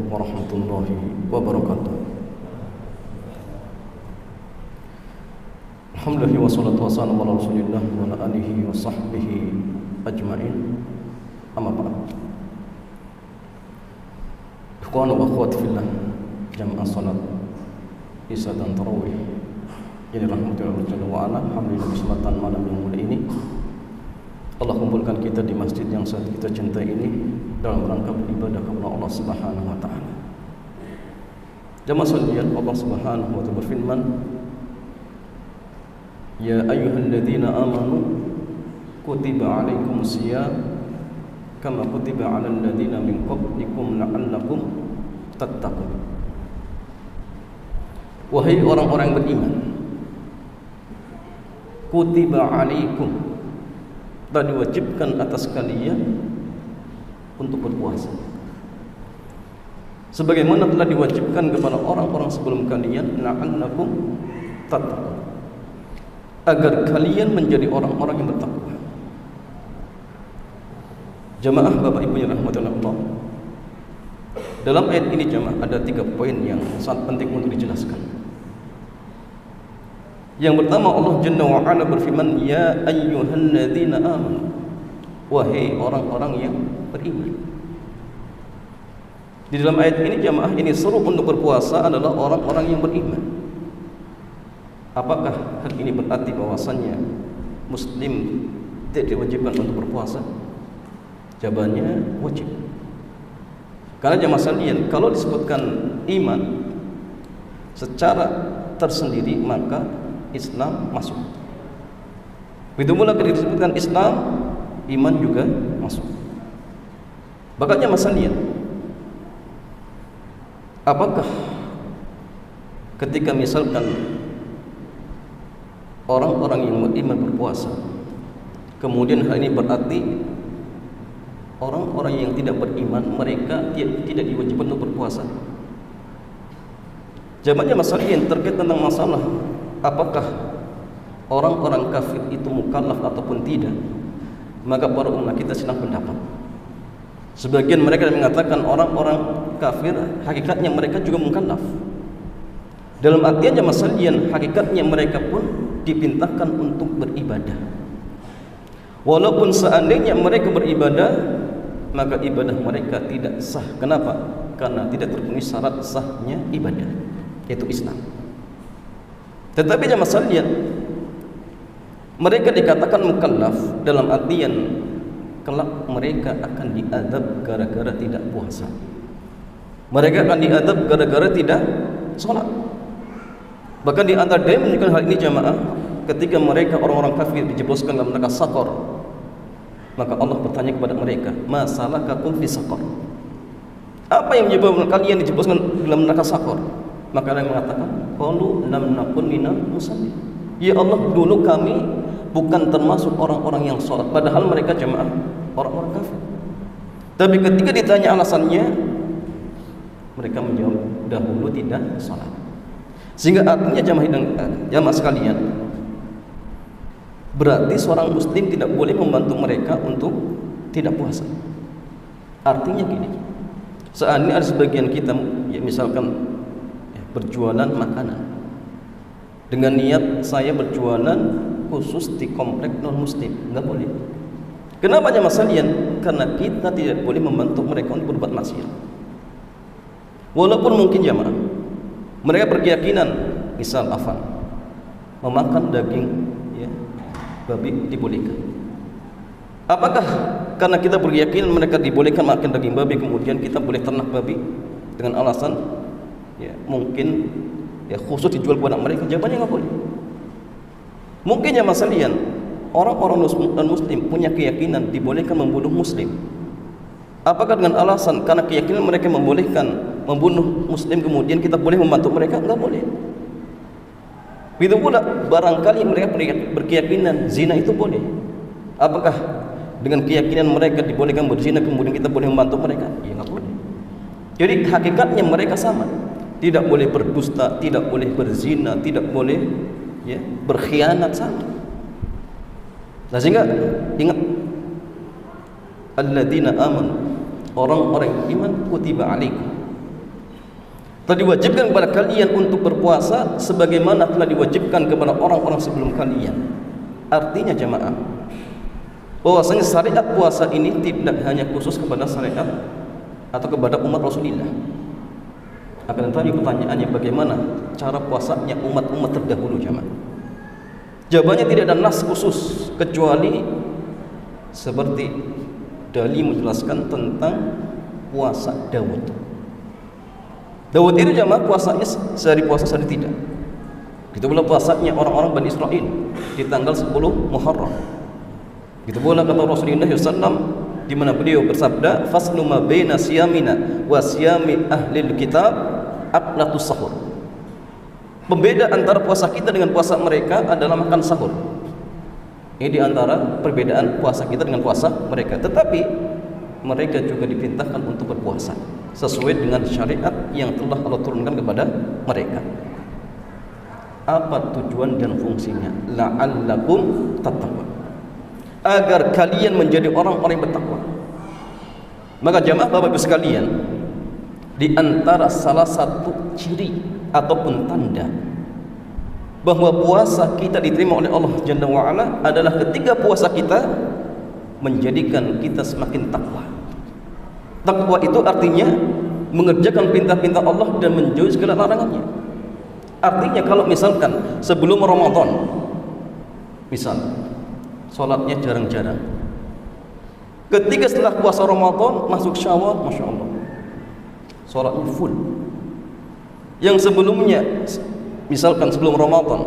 warahmatullahi wabarakatuh. Alhamdulillah wassalatu wassalamu ala Rasulillah wa ala alihi wa sahbihi ajma'in. Amma ba'd. Ikhwan wa akhwat fillah, jamaah salat Isya dan Tarawih yang dirahmati Allah Jalla wa ala. Alhamdulillah kesempatan malam yang mulia ini Allah kumpulkan kita di masjid yang sangat kita cintai ini dalam rangka beribadah kepada Allah Subhanahu wa taala. Jamaah sekalian, Allah Subhanahu wa taala berfirman, "Ya ayyuhalladzina amanu kutiba alaikumus syiyam kama kutiba 'alal ladzina min qablikum la'allakum tattaqun." Wahai orang-orang beriman, kutiba alaikum, telah diwajibkan atas kalian untuk berpuasa sebagaimana telah diwajibkan kepada orang-orang sebelum kalian, la'allakum tattaqun, agar kalian menjadi orang-orang yang bertakwa. Jamaah Bapak Ibu yang rahmati Allah, dalam ayat ini jamaah ada 3 poin yang sangat penting untuk dijelaskan. Yang pertama, Allah Jalla wa Ala berfirman, "Ya ayyuhalladzina amanu", wahai orang-orang yang beriman. Di dalam ayat ini jamaah ini seru untuk berpuasa adalah orang-orang yang beriman. Apakah hal ini berarti bahwasannya muslim tidak diwajibkan untuk berpuasa? Jawabannya wajib. Karena jamaah sekalian, kalau disebutkan iman secara tersendiri maka Islam masuk. Begitu pula ketika disebutkan Islam, iman juga masuk. Bahkan jamaah sekalian, apakah ketika misalkan orang-orang yang beriman berpuasa, kemudian hal ini berarti orang-orang yang tidak beriman mereka tidak diwajibkan untuk berpuasa? Jawabannya masalah yang terkait tentang masalah apakah orang-orang kafir itu mukallaf ataupun tidak, maka para ulama kita silang pendapat. Sebagian mereka mengatakan orang-orang kafir hakikatnya mereka juga mukallaf, dalam artian masalah yang hakikatnya mereka pun dipintahkan untuk beribadah. Walaupun seandainya mereka beribadah, maka ibadah mereka tidak sah. Kenapa? Karena tidak terpenuhi syarat sahnya ibadah, yaitu Islam. Tetapi jamaah sekalian, mereka dikatakan mukallaf dalam artian kelak mereka akan diadab gara-gara tidak puasa. Mereka akan diadab gara-gara tidak sholat. Bahkan di antara dalil menunjukkan hal ini jamaah, ketika mereka orang-orang kafir dijebloskan dalam neraka Saqar, maka Allah bertanya kepada mereka, "Ma salakakum fi saqar?" Apa yang menyebabkan kalian dijebloskan dalam neraka Saqar? Maka mereka mengatakan, "Qalu lam nakun minal musallin." Ya Allah, dulu kami bukan termasuk orang-orang yang sholat, padahal mereka jemaah orang-orang kafir. Tapi ketika ditanya alasannya, mereka menjawab dahulu tidak sholat. Sehingga artinya jamaah sekalian, berarti seorang muslim tidak boleh membantu mereka untuk tidak puasa. Artinya gini, seandainya ada sebagian kita ya misalkan berjualan makanan dengan niat saya berjualan khusus di komplek non muslim, nggak boleh. Kenapa jamaah sekalian? Karena kita tidak boleh membantu mereka untuk berbuat maksiat. Walaupun mungkin jamaah mereka berkeyakinan misal memakan daging ya, babi dibolehkan. Apakah karena kita berkeyakinan mereka dibolehkan makan daging babi, kemudian kita boleh ternak babi dengan alasan ya mungkin ya khusus dijual kepada mereka? Jawabannya nggak boleh. Mungkin ya masalian orang-orang non-muslim punya keyakinan dibolehkan membunuh muslim. Apakah dengan alasan karena keyakinan mereka membolehkan membunuh muslim kemudian kita boleh membantu mereka? Nggak boleh. Begitu pula barangkali mereka berkeyakinan zina itu boleh. Apakah dengan keyakinan mereka dibolehkan berzina kemudian kita boleh membantu mereka? Ya nggak boleh. Jadi hakikatnya mereka sama. Tidak boleh berdusta, tidak boleh berzina, tidak boleh ya berkhianat, sama. Nah sehingga ingat, alladzina amanu, orang-orang iman, kutiba alaikum, Telah diwajibkan kepada kalian untuk berpuasa sebagaimana telah diwajibkan kepada orang-orang sebelum kalian. Artinya jemaah, bahwasanya syariat puasa ini tidak hanya khusus kepada syariat atau kepada umat Rasulullah. Akan tetapi pertanyaannya, bagaimana cara puasanya umat-umat terdahulu jemaah? Jawabannya tidak ada nas khusus, kecuali seperti dalil menjelaskan tentang puasa Daud. Daud itu jamaah puasanya sehari puasa sehari tidak. Itu pula puasanya orang-orang Bani Israel di tanggal 10 Muharram. Itu pula kata Rasulullah SAW, di mana beliau bersabda, faslu ma baina siyamina wa siyami ahlil kitab aqlatus sahur. Pembeda antara puasa kita dengan puasa mereka adalah makan sahur. Ini di antara perbedaan puasa kita dengan puasa mereka. Tetapi mereka juga diperintahkan untuk berpuasa sesuai dengan syariat yang telah Allah turunkan kepada mereka. Apa tujuan dan fungsinya? La'allakum tattaqun, agar kalian menjadi orang-orang yang bertakwa. Maka jamaah Bapak Ibu sekalian, di antara salah satu ciri ataupun tanda bahwa puasa kita diterima oleh Allah Jalla wa'ala adalah ketika puasa kita menjadikan kita semakin takwa. Takwa itu artinya mengerjakan perintah-perintah Allah dan menjauhi segala larangannya. Artinya kalau misalkan sebelum Ramadan, misal sholatnya jarang-jarang, ketika setelah puasa Ramadan masuk Syawal, Masya Allah, sholatnya full. Yang sebelumnya, misalkan sebelum Ramadan,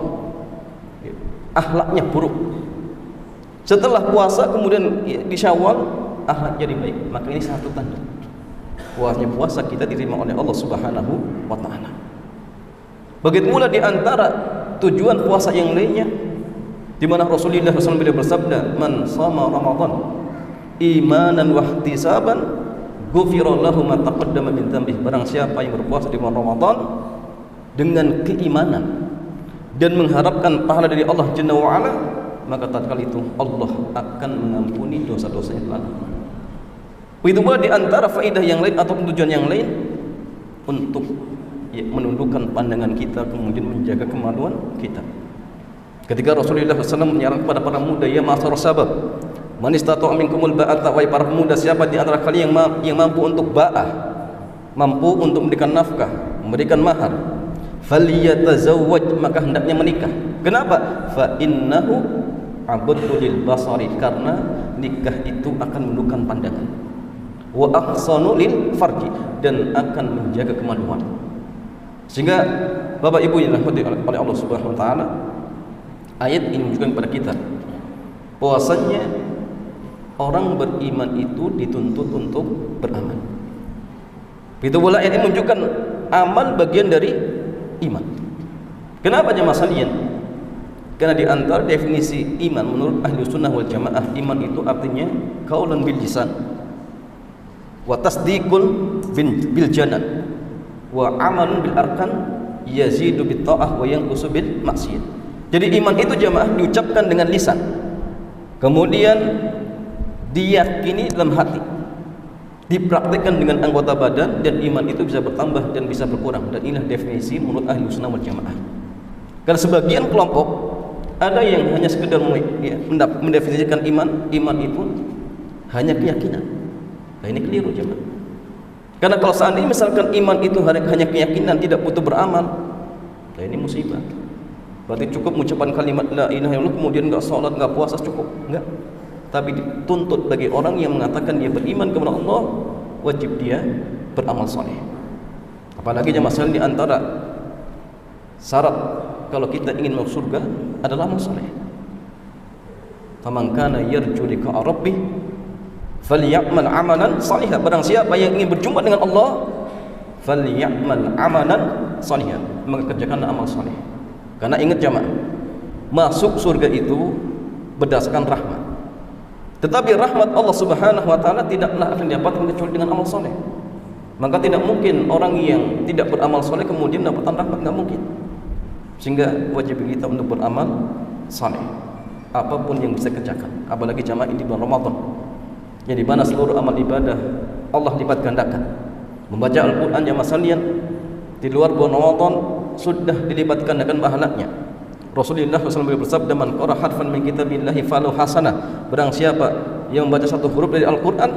akhlaknya buruk, setelah puasa kemudian di Syawal akhlak jadi baik, maka ini satu tanda bahwasanya puasa kita diterima oleh Allah Subhanahu wa taala. Begitu pula di antara tujuan puasa yang lainnya, di mana Rasulullah SAW beliau bersabda, man shama Ramadan imanan wa ihtisaban ghufira lahu ma taqaddama min dzambih. Barang siapa yang berpuasa di bulan Ramadan dengan keimanan dan mengharapkan pahala dari Allah Jalla wa ala, maka tatkala itu Allah akan mengampuni dosa-dosanya telah lalu. Begitu pula di antara faedah yang lain atau tujuan yang lain untuk menundukkan pandangan kita, kemudian menjaga kemaluan kita. Ketika Rasulullah SAW menyarankan kepada para pemuda, ya ma'asyar sabab, man istata'a minkumul ba'ata, wahai para pemuda, siapa di antara kalian yang mampu untuk ba'ah, mampu untuk memberikan nafkah, memberikan mahar, falyatazawwaj, maka hendaknya menikah. Kenapa? Fa innahu abaddu lil basari, karena nikah itu akan menundukkan pandangan, wa ahsanu lil farji, dan akan menjaga kemaluan. Sehingga Bapak Ibu yang dirahmati oleh Allah Subhanahu wa taala, ayat ini menunjukkan kepada kita bahwasanya orang beriman itu dituntut untuk beramal. Begitu pula ayat ini menunjukkan amal bagian dari iman. Kenapa jemaah sekalian? Karena di antara definisi iman menurut ahli sunnah wal jamaah, iman itu artinya qaulan bil lisan wa tasdiqun bil janan wa amalun bil arkan yazidu bit ta'ah wa yanqusu bil maksiyah. Jadi iman itu jamaah diucapkan dengan lisan, kemudian diyakini dalam hati, dipraktikkan dengan anggota badan, dan iman itu bisa bertambah dan bisa berkurang. Dan inilah definisi menurut ahli sunnah wal jamaah. Karena sebagian kelompok ada yang hanya sekedar mendefinisikan iman itu hanya keyakinan. Nah, ini keliru jemaah. Karena kalau seandainya misalkan iman itu hanya keyakinan, tidak butuh beramal, nah ini musibah. Berarti cukup mengucapkan kalimat la ilaha illallah kemudian enggak salat, enggak puasa, cukup? Enggak. Tapi dituntut bagi orang yang mengatakan dia beriman kepada Allah, wajib dia beramal saleh. Apalagi jemaah sekalian, di antara syarat kalau kita ingin masuk surga adalah amal saleh. Faman kana yarju liqa rabbih falyamal amalan salihah. Barang siapa yang ingin berjumpa dengan Allah, falyamal amalan salihah, maka kerjakan amal saleh. Karena ingat jemaah, masuk surga itu berdasarkan rahmat. Tetapi rahmat Allah Subhanahu wa taala tidaklah akan didapatkan kecuali dengan amal saleh. Maka tidak mungkin orang yang tidak beramal saleh kemudian mendapatkan rahmat, enggak mungkin. Sehingga wajib kita untuk beramal saleh apapun yang bisa kerjakan. Apalagi jemaah ini bulan Ramadan, yang di mana seluruh amal ibadah Allah lipat gandakan. Membaca Al-Quran jemaah sekalian Di luar bulan Ramadan sudah dilipat gandakan pahalanya. Rasulullah SAW bersabda, "Man qara harfan min kitabillahi falahu hasanah." Barang siapa yang membaca satu huruf dari Al-Qur'an,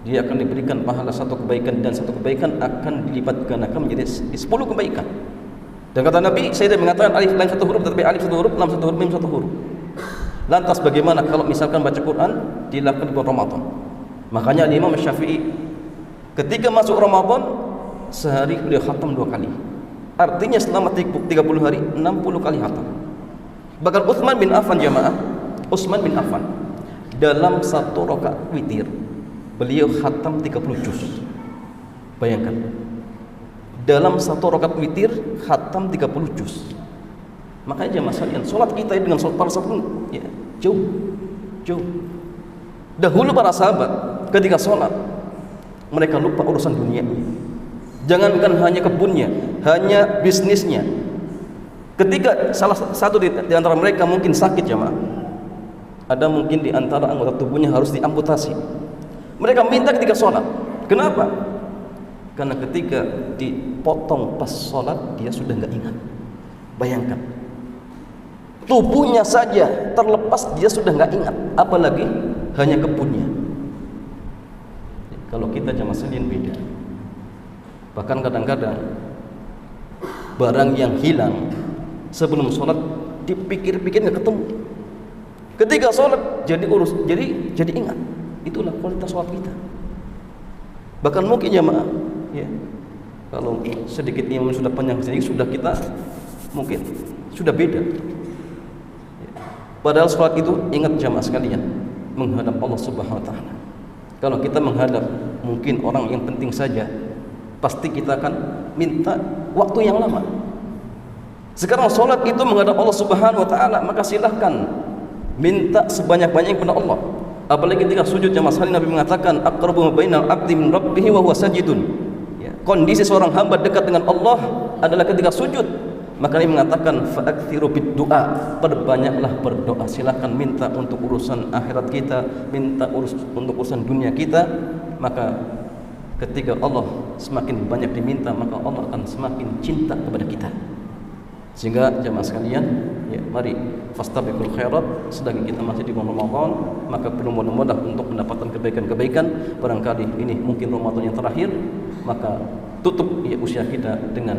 dia akan diberikan pahala satu kebaikan, dan satu kebaikan akan dilipat gandakan menjadi 10 kebaikan. Dan kata Nabi, saya tidak mengatakan alif lam satu huruf, tetapi alif satu huruf, lam satu huruf, mim satu huruf. Lantas bagaimana kalau misalkan baca Quran dilakukan di bulan Ramadan? Makanya Imam Syafi'i ketika masuk Ramadan sehari beliau khatam 2 kali. Artinya selama 30 hari 60 kali khatam. Bahkan Utsman bin Affan, jamaah, Utsman bin Affan dalam satu rakaat witir beliau khatam 30 juz. Bayangkan, dalam satu rakaat witir khatam 30 juz. Makanya jamaah sekalian, salat kita dengan salat para sahabat ya, jauh. Dahulu para sahabat ketika salat mereka lupa urusan dunianya. Jangankan hanya kebunnya, hanya bisnisnya. Ketika salah satu di antara mereka mungkin sakit, jamaah, ada mungkin di antara anggota tubuhnya harus diamputasi, mereka minta ketika sholat. Kenapa? Karena ketika dipotong pas sholat dia sudah nggak ingat. Bayangkan, tubuhnya saja terlepas dia sudah nggak ingat, apalagi hanya kebunnya. Kalau kita jamaah sekalian beda. Bahkan kadang-kadang barang yang hilang sebelum sholat dipikir-pikir nggak ketemu. Ketika sholat jadi ingat. Itulah kualitas sholat kita. Bahkan mungkin jamaah, ya, kalau sedikit imam sudah panjang sedikit sudah kita mungkin sudah beda. Padahal sholat itu, ingat jamaah sekalian, menghadap Allah Subhanahu Wa Taala. Kalau kita menghadap mungkin orang yang penting saja, pasti kita akan minta waktu yang lama. Sekarang sholat itu menghadap Allah Subhanahu Wa Taala, maka silahkan minta sebanyak-banyaknya kepada Allah. Apalagi ketika sujud, jamaah sekalian, Nabi mengatakan aqrabu ma bainal abdi min rabbih wa huwa sajidun. Ya, kondisi seorang hamba dekat dengan Allah adalah ketika sujud. Maka Nabi mengatakan fa'akthiru bid-du'a, perbanyaklah berdoa. Silakan minta untuk urusan akhirat kita, minta untuk urusan dunia kita. Maka ketika Allah semakin banyak diminta, maka Allah akan semakin cinta kepada kita. Sehingga jamaah sekalian, ya, mari fastabiqul khairat. Sedangkan kita masih di bulan Ramadan, maka bermudah-mudah untuk mendapatkan kebaikan-kebaikan. Barangkali ini mungkin Ramadan yang terakhir, maka tutup ya usia kita dengan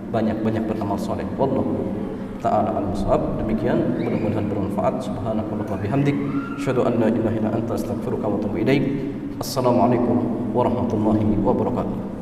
banyak-banyak beramal soleh. Wallahu ta'ala al-musab. Demikian, mudah-mudahan bermanfaat. Subhanakallahumma bihamdik, asyhadu an la ilaha illa anta, astaghfiruka wa atubu ilaik. Assalamualaikum warahmatullahi wabarakatuh.